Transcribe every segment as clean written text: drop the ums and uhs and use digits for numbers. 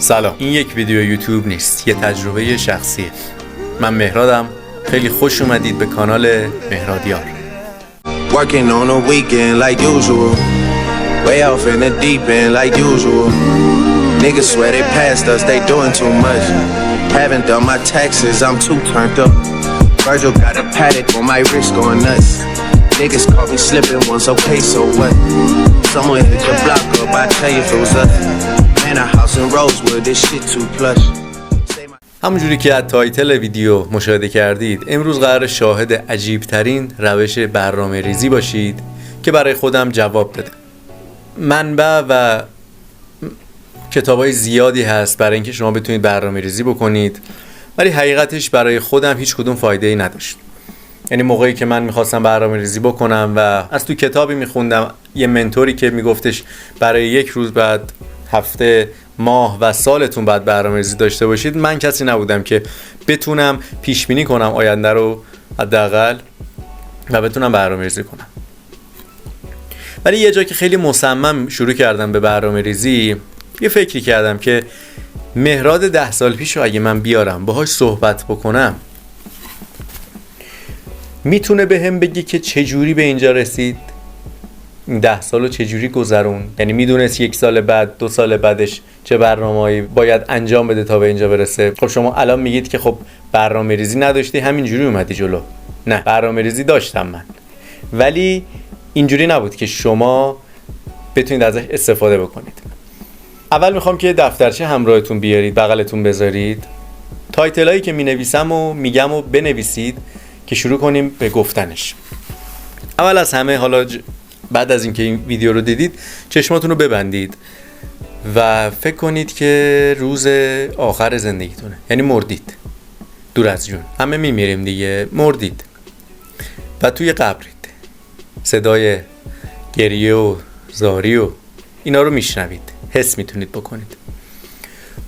سلام، این یک ویدیو یوتیوب نیست، یه تجربه شخصیه. من مهرادم، خیلی خوش اومدید به کانال مهرادیار. Working on a weekend like usual. Way off in the deep end like usual. Niggas swear they passed us, they doing too much. Haven't done my taxes, I'm too turned up. Virgil got a paddock on my wrist going nuts. Niggas caught me slipping once, okay, so what? Someone hit the block up, I tell you if it was us. Man, a house in Rosewood, this shit too plush. همونجوری که از تایتل ویدیو مشاهده کردید، امروز قرار شاهد عجیب ترین روش برنامه ریزی باشید که برای خودم جواب داده. منبع و کتابای زیادی هست برای اینکه شما بتونید برنامه ریزی بکنید، ولی حقیقتش برای خودم هیچ کدوم فایده ای نداشت. یعنی موقعی که من میخواستم برنامه ریزی بکنم و از تو کتابی میخوندم، یه منتوری که میگفتش برای یک روز بعد هفته، ماه و سالتون بعد برنامه‌ریزی داشته باشید، من کسی نبودم که بتونم پیش بینی کنم آینده رو حداقل و بتونم برنامه‌ریزی کنم. ولی یه جا که خیلی مصمم شروع کردم به برنامه‌ریزی، یه فکری کردم که مهراد 10 سال پیش رو اگه من بیارم باهاش صحبت بکنم، میتونه بهم بگی که چجوری به اینجا رسید، 10 سالو چجوری گذرون، یعنی میدونست 1 سال بعد 2 سال بعدش چه برنامه‌ای باید انجام بده تا به اینجا برسه. خب شما الان میگید که خب برنامه ریزی نداشتی، همینجوری اومدی جلو. نه، برنامه ریزی داشتم من، ولی اینجوری نبود که شما بتونید ازش استفاده بکنید. اول میخوام که دفترچه همراهتون بیارید، بغلتون بذارید، تایتلایی که مینویسم و میگم و بنویسید که شروع کنیم به گفتنش. اول از همه، حالا بعد از اینکه این ویدیو رو دیدید، چشماتون رو ببندید و فکر کنید که روز آخر زندگیتونه، یعنی مردید، دور از جون، همه میمیریم دیگه، مردید و توی قبرید، صدای گریه و زاری و اینا رو میشنوید، حس میتونید بکنید.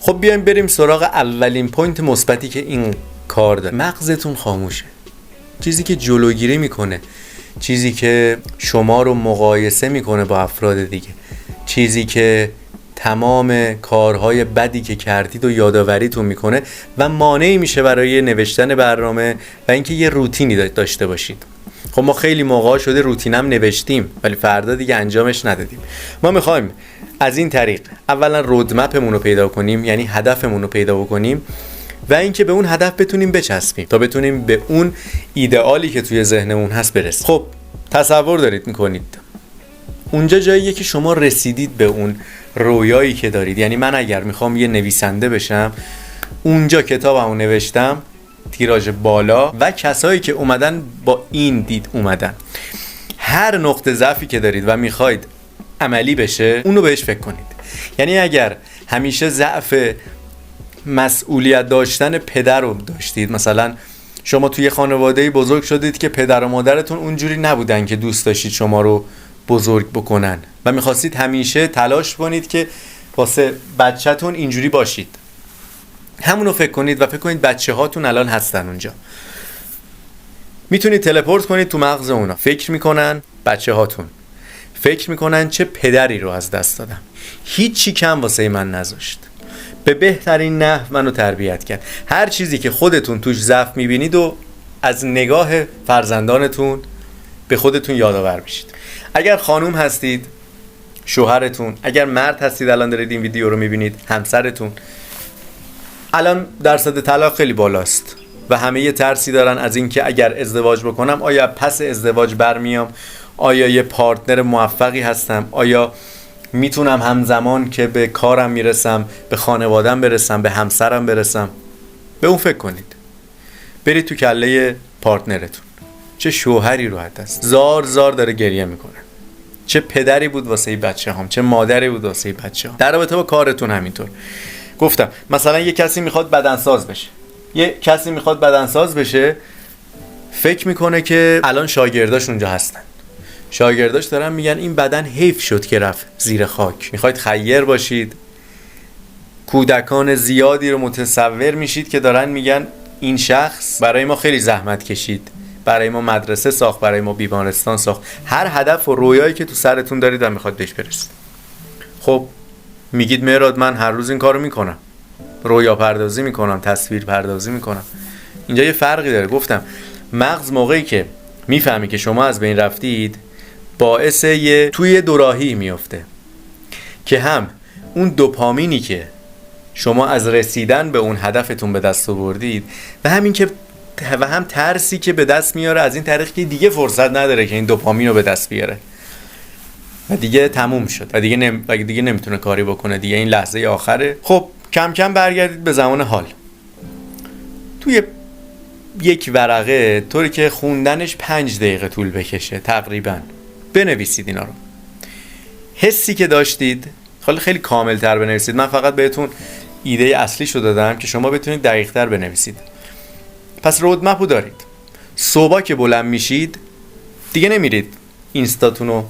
خب بیایم بریم سراغ اولین پوینت مثبتی که این کار داره. مغزتون خاموشه، چیزی که جلوگیری میکنه، چیزی که شما رو مقایسه میکنه با افراد دیگه، چیزی که تمام کارهای بدی که کردید و یادآوریتون میکنه و مانعی میشه برای نوشتن برنامه و اینکه یه روتینی داشته باشید. خب ما خیلی موقع شده روتینم نوشتیم ولی فردا دیگه انجامش ندادیم. ما میخوایم از این طریق اولا رودمپمون رو پیدا کنیم، یعنی هدفمون رو پیدا بکنیم و اینکه به اون هدف بتونیم بچسبیم تا بتونیم به اون ایدئالی که توی ذهنمون هست برسیم. خب تصور دارید میکنید اونجا جاییه که شما رسیدید به اون رویایی که دارید. یعنی من اگر میخوام یه نویسنده بشم، اونجا کتابمو نوشتم، تیراژ بالا و کسایی که اومدن با این دید اومدن. هر نقطه ضعفی که دارید و میخواید عملی بشه، اونو بهش فکر کنید. یعنی اگر همیشه ضعف مسئولیت داشتن پدر رو داشتید، مثلا شما توی خانواده‌ای بزرگ شدید که پدر و مادرتون اونجوری نبودن که دوست داشتید شما رو بزرگ بکنن و میخواستید همیشه تلاش کنید که واسه بچه‌تون اینجوری باشید، همونو فکر کنید و فکر کنید بچه هاتون الان هستن اونجا. میتونید تلپورت کنید تو مغز اونا. فکر میکنن بچه هاتون، فکر میکنن چه پدری رو از دست دادم، هیچی کم واسه من نذاشت، به بهترین نحو منو تربیت کرد. هر چیزی که خودتون توش ضعف میبینید و از نگاه فرزندانتون به خودتون یادآور بشید. اگر خانوم هستید، شوهرتون، اگر مرد هستید الان دارید این ویدیو رو میبینید، همسرتون. الان درصد طلاق خیلی بالاست و همه یه ترسی دارن از این که اگر ازدواج بکنم آیا پس ازدواج برمیام، آیا یه پارتنر موفقی هستم، آیا میتونم همزمان که به کارم میرسم به خانوادم برسم، به همسرم برسم. به اون فکر کنید، برید تو کله پارتنرتون، چه شوهری رو هست، زار زار داره گریه میکنه، چه پدری بود واسه بچه هم، چه مادری بود واسه بچه هم. در رابطه با کارتون همینطور. گفتم مثلا یه کسی میخواد بدنساز بشه، یه کسی میخواد بدنساز بشه، فکر میکنه که الان شاگرداش اونجا هستن، شاگرداش دارن میگن این بدن حیف شد که رفت زیر خاک. میخواید خیر باشید، کودکان زیادی رو متصور میشید که دارن میگن این شخص برای ما خیلی زحمت کشید، برای ما مدرسه ساخت، برای ما بیمارستان ساخت. هر هدف و رویایی که تو سرتون دارید و میخواد بهش برسید. خب میگید مهراد من هر روز این کارو میکنم، رویا پردازی میکنم، تصویر پردازی میکنم. اینجا یه فرقی داره. گفتم مغز موقعی که میفهمی که شما از بین رفتید باعث توی دوراهی میفته که هم اون دوپامینی که شما از رسیدن به اون هدفتون به دست آوردید و هم ترسی که به دست میاره از این طریق که دیگه فرصت نداره که این دوپامین رو به دست بیاره و دیگه تموم شد و دیگه نمیتونه کاری بکنه، دیگه این لحظه آخره. خب کم کم برگردید به زمان حال. توی یک ورقه طوری که خوندنش 5 دقیقه طول بکشه تقریبا بنویسید اینا رو. حسی که داشتید خیلی کامل تر بنویسید. من فقط بهتون ایده اصلی شو دادم که شما بتونید دقیق تر بنویسید. پس رودمپو دارید. صبح که بلند میشید دیگه نمیرید اینستاتون رو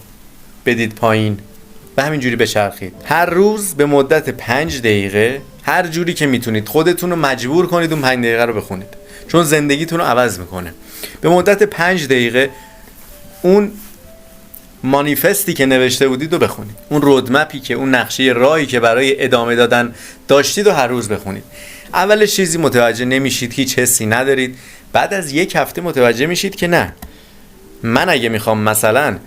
بدید پایین و همینجوری بچرخید. هر روز به مدت 5 دقیقه هر جوری که میتونید خودتون رو مجبور کنید اون 5 دقیقه رو بخونید، چون زندگیتون رو عوض میکنه. به مدت 5 دقیقه اون مانیفستی که نوشته بودید رو بخونید، اون رودمپی که اون نقشه راهی که برای ادامه دادن داشتید رو هر روز بخونید. اولش چیزی متوجه نمیشید، هیچ حسی ندارید. بعد از 1 هفته متوجه میشید که نه، من اگه میخوام مثلا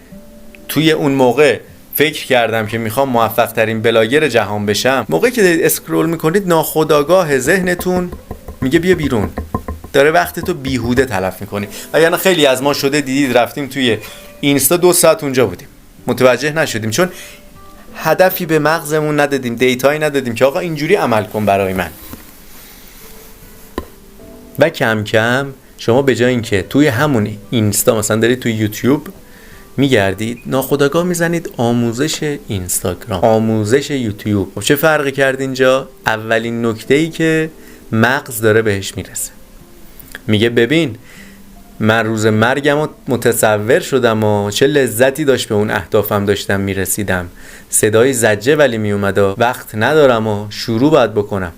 توی اون موقع فکر کردم که میخوام موفق ترین بلاگر جهان بشم، موقعی که اسکرول میکنید ناخودآگاه ذهنتون میگه بیا بیرون، داره وقتتو بیهوده تلف میکنی. و یعنی خیلی از ما شده دیدید رفتیم توی اینستا 2 ساعت اونجا بودیم متوجه نشدیم، چون هدفی به مغزمون ندادیم، دیتایی ندادیم که آقا اینجوری عمل کن برای من. و کم کم شما به جای اینکه توی همون اینستا مثلا دارید توی یوتیوب میگردید، ناخودآگاه میزنید آموزش اینستاگرام، آموزش یوتیوب. خب چه فرقی کرد اینجا؟ اولین نکته‌ای که مغز داره بهش میرسه، میگه ببین من روز مرگم متصور شدم و چه لذتی داشت به اون اهدافم داشتم میرسیدم، صدای زجه ولی میومد و وقت ندارم و شروع باید بکنم.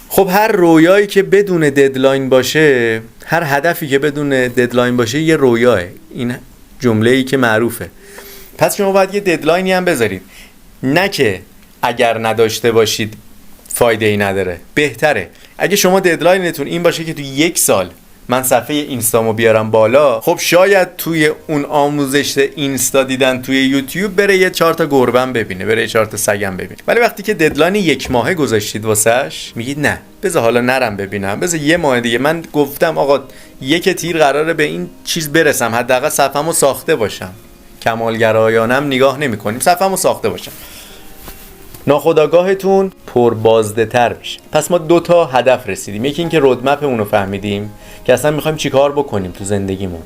خب هر رویایی که بدون ددلاین باشه، هر هدفی که بدون ددلاین باشه یه رویاه. این جمله‌ای که معروفه. پس شما باید یه ددلاینی هم بذارید، نه که اگر نداشته باشید فایده ای نداره. بهتره اگه شما ددلاینتون این باشه که توی 1 سال من صفحه اینستامو بیارم بالا، خب شاید توی اون آموزش اینستا دیدن توی یوتیوب بره یه 4 تا گربه ببینه، بره یه 4 تا سگم ببینه. ولی وقتی که ددلاین 1 ماهه گذاشتید واسش، میگید نه بذار حالا نرم ببینم، بذار 1 ماه دیگه. من گفتم آقا 1 تیر قراره به این چیز برسم، حداقل صفحه‌مو ساخته باشم. کمالگرایانم نگاه نمی‌کنیم، صفحه‌مو ساخته باشم. ناخودآگاهتون پربازده تر میشه. پس ما 2 تا هدف رسیدیم. یکی این که رودمپمون رو فهمیدیم که اصلا میخوایم چیکار بکنیم تو زندگیمون.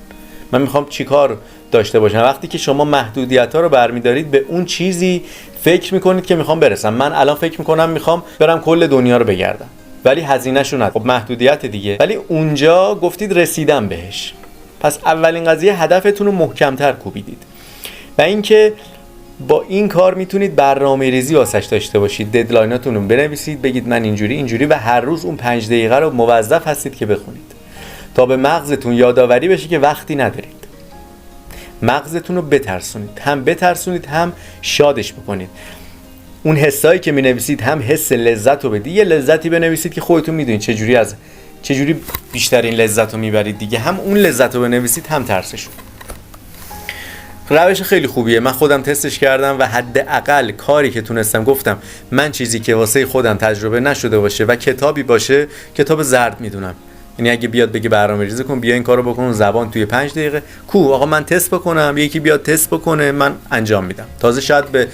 من میخوام چیکار داشته باشم. وقتی که شما محدودیت‌ها رو برمی‌دارید به اون چیزی فکر میکنید که میخوام برسم. من الان فکر میکنم میخوام برم کل دنیا رو بگردم، ولی هزینه‌شو ندارم. خب محدودیت دیگه. ولی اونجا گفتید رسیدم بهش. پس اولین قضیه هدفتون رو محکم‌تر کوبیدید. و اینکه با این کار میتونید برنامه‌ریزی واسش داشته باشید، ددلایناتون رو بنویسید، بگید من اینجوری و هر روز اون 5 دقیقه رو موظف هستید که بخونید تا به مغزتون یادآوری بشه که وقتی ندارید. مغزتون رو بترسونید، هم بترسونید هم شادش بکنید. اون حسایی که مینویسید هم حس لذت رو بدید. یه لذتی بنویسید که خودتون میدونید چجوری بیشترین لذت رو میبرید دیگه. هم اون لذت رو بنویسید هم ترسشون. روش خیلی خوبیه، من خودم تستش کردم و حداقل کاری که تونستم گفتم من چیزی که واسه خودم تجربه نشده باشه و کتابی باشه، کتاب زرد میدونم. یعنی اگه بیاد بگه برنامه‌ریزی کن، بیا این کارو بکن زبان توی 5 دقیقه، آقا من تست بکنم، یکی بیاد تست بکنه، من انجام میدم. تازه شاید به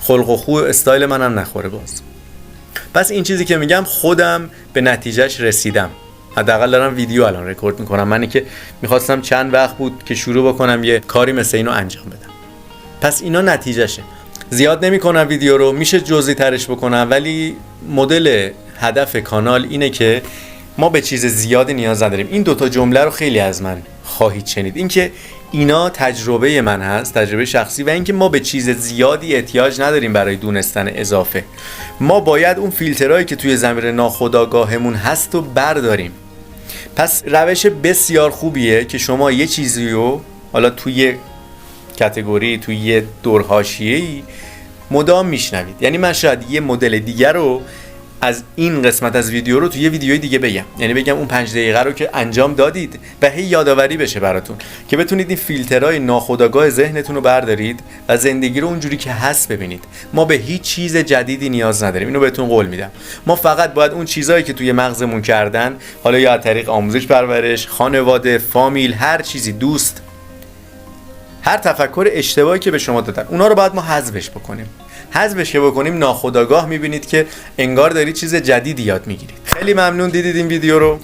خلق و خو استایل منم نخوره باز. پس این چیزی که میگم خودم به نتیجهش رسیدم. حداقل دارم ویدیو الان رکورد میکنم. منی که میخواستم چند وقت بود که شروع بکنم یه کاری مثل اینو انجام بدم. پس اینا نتیجهشه. زیاد نمیکنم ویدیو رو، میشه جزئی ترش بکنم، ولی مدل هدف کانال اینه که ما به چیز زیادی نیاز نداریم. این 2 تا جمله رو خیلی از من خواهید شنید، اینکه اینا تجربه من هست، تجربه شخصی، و اینکه ما به چیز زیادی احتیاج نداریم برای دونستن اضافه. ما باید اون فیلترهایی که توی زمیر ناخودآگاهمون هست رو برداریم. پس روش بسیار خوبیه که شما یه چیزی رو حالا توی کاتگوری، توی یه دور حاشیه‌ای مدام میشنوید. یعنی من شاید یه مدل دیگر رو از این قسمت از ویدیو رو توی یه ویدیوی دیگه بگم، یعنی بگم اون 5 دقیقه رو که انجام دادید و هی یادآوری بشه براتون که بتونید این فیلترهای ناخودآگاه ذهنتون رو بردارید و زندگی رو اونجوری که هست ببینید. ما به هیچ چیز جدیدی نیاز نداریم، اینو بهتون قول میدم. ما فقط باید اون چیزایی که توی مغزمون کردن، حالا یا از طریق آموزش پرورش، خانواده، فامیل، هر چیزی، دوست، هر تفکر اشتباهی که به شما دادن، اونا رو باید ما حذفش بکنیم. حذفش که بکنیم ناخودآگاه میبینید که انگار دارید چیز جدیدی یاد میگیرید. خیلی ممنون دیدید این ویدیو رو.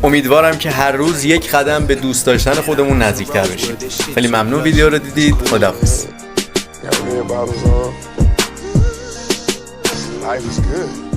امیدوارم که هر روز یک قدم به دوست داشتن خودمون نزدیکتر بشیم. خیلی ممنون ویدیو رو دیدید. خداحافظ. Life is good.